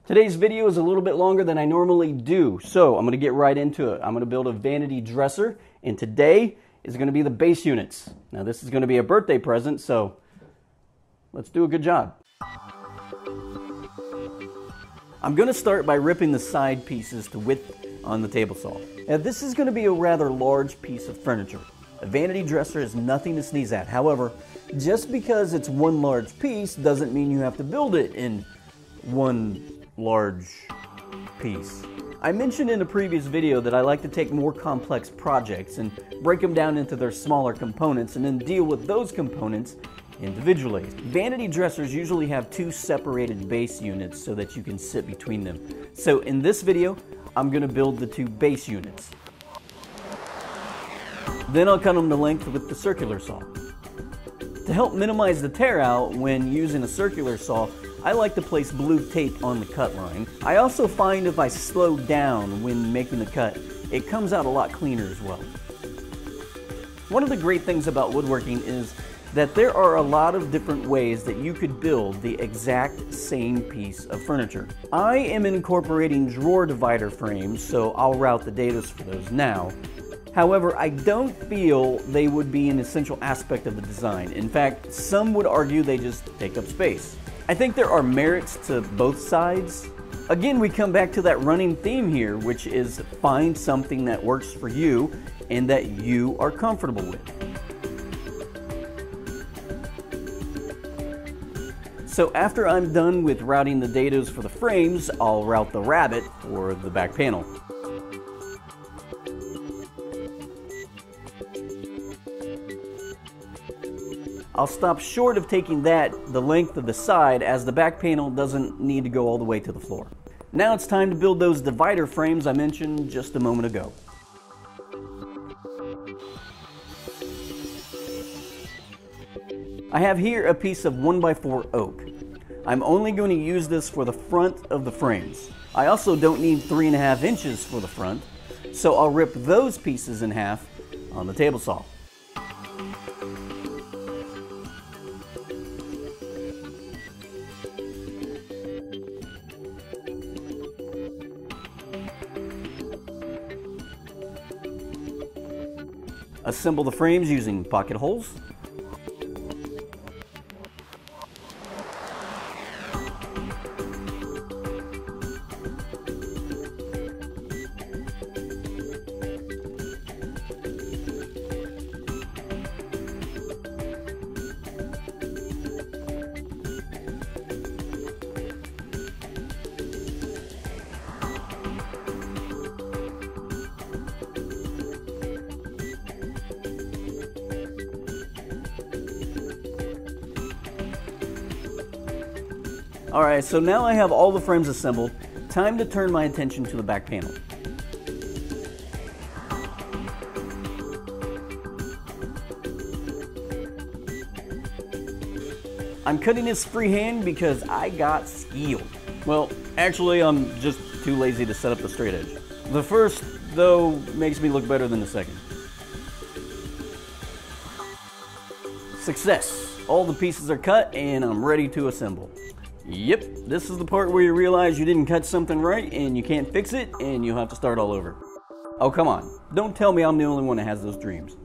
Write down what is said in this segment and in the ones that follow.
Today's video is a little bit longer than I normally do, so I'm going to get right into it. I'm going to build a vanity dresser, and today is going to be the base units. Now this is going to be a birthday present, so let's do a good job. I'm going to start by ripping the side pieces to width on the table saw. Now this is going to be a rather large piece of furniture. A vanity dresser is nothing to sneeze at. However, just because it's one large piece doesn't mean you have to build it in one large piece. I mentioned in a previous video that I like to take more complex projects and break them down into their smaller components and then deal with those components individually. Vanity dressers usually have two separated base units so that you can sit between them. So in this video, I'm going to build the two base units. Then I'll cut them to length with the circular saw. To help minimize the tear out when using a circular saw, I like to place blue tape on the cut line. I also find if I slow down when making the cut, it comes out a lot cleaner as well. One of the great things about woodworking is that there are a lot of different ways that you could build the exact same piece of furniture. I am incorporating drawer divider frames, so I'll route the dados for those now. However, I don't feel they would be an essential aspect of the design. In fact, some would argue they just take up space. I think there are merits to both sides. Again, we come back to that running theme here, which is find something that works for you and that you are comfortable with. So after I'm done with routing the dados for the frames, I'll route the rabbet for the back panel. I'll stop short of taking the length of the side, as the back panel doesn't need to go all the way to the floor. Now it's time to build those divider frames I mentioned just a moment ago. I have here a piece of 1x4 oak. I'm only going to use this for the front of the frames. I also don't need 3.5 inches for the front, so I'll rip those pieces in half on the table saw. Assemble the frames using pocket holes. Alright, so now I have all the frames assembled. Time to turn my attention to the back panel. I'm cutting this freehand because I got skilled. Well, actually I'm just too lazy to set up the straight edge. The first, though, makes me look better than the second. Success! All the pieces are cut and I'm ready to assemble. Yep, this is the part where you realize you didn't cut something right and you can't fix it and you'll have to start all over. Oh, come on. Don't tell me I'm the only one that has those dreams.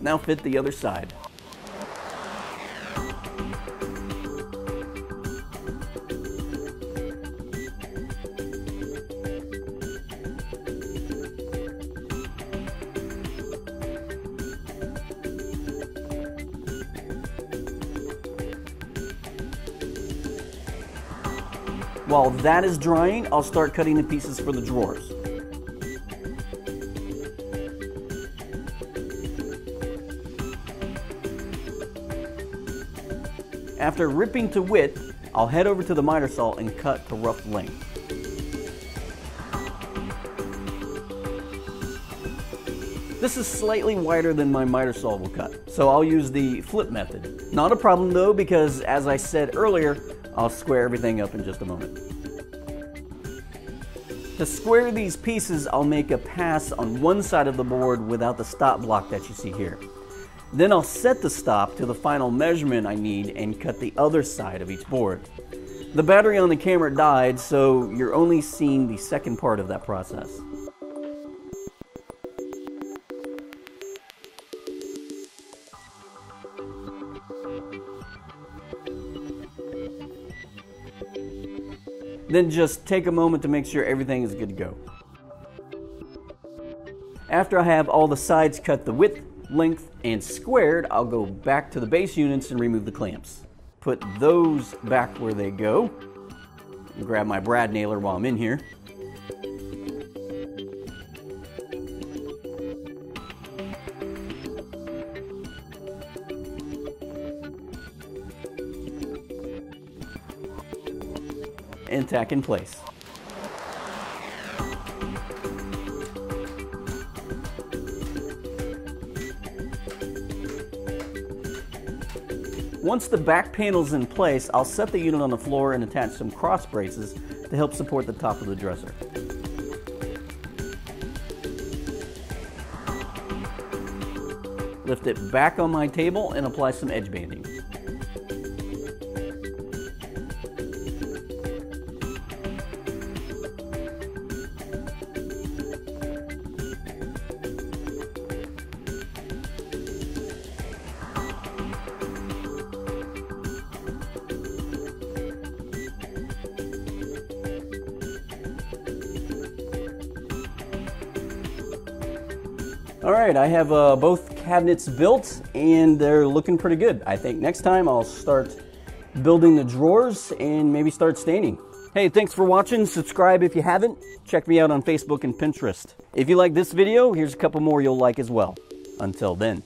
Now fit the other side. While that is drying, I'll start cutting the pieces for the drawers. After ripping to width, I'll head over to the miter saw and cut to rough length. This is slightly wider than my miter saw will cut, so I'll use the flip method. Not a problem though, because as I said earlier, I'll square everything up in just a moment. To square these pieces, I'll make a pass on one side of the board without the stop block that you see here. Then I'll set the stop to the final measurement I need and cut the other side of each board. The battery on the camera died, so you're only seeing the second part of that process. Then just take a moment to make sure everything is good to go. After I have all the sides cut the width, length, and squared, I'll go back to the base units and remove the clamps. Put those back where they go. Grab my brad nailer while I'm in here. And tack in place. Once the back panel's in place, I'll set the unit on the floor and attach some cross braces to help support the top of the dresser. Lift it back on my table and apply some edge banding. Alright, I have both cabinets built and they're looking pretty good. I think next time I'll start building the drawers and maybe start staining. Hey, thanks for watching. Subscribe if you haven't. Check me out on Facebook and Pinterest. If you like this video, here's a couple more you'll like as well. Until then.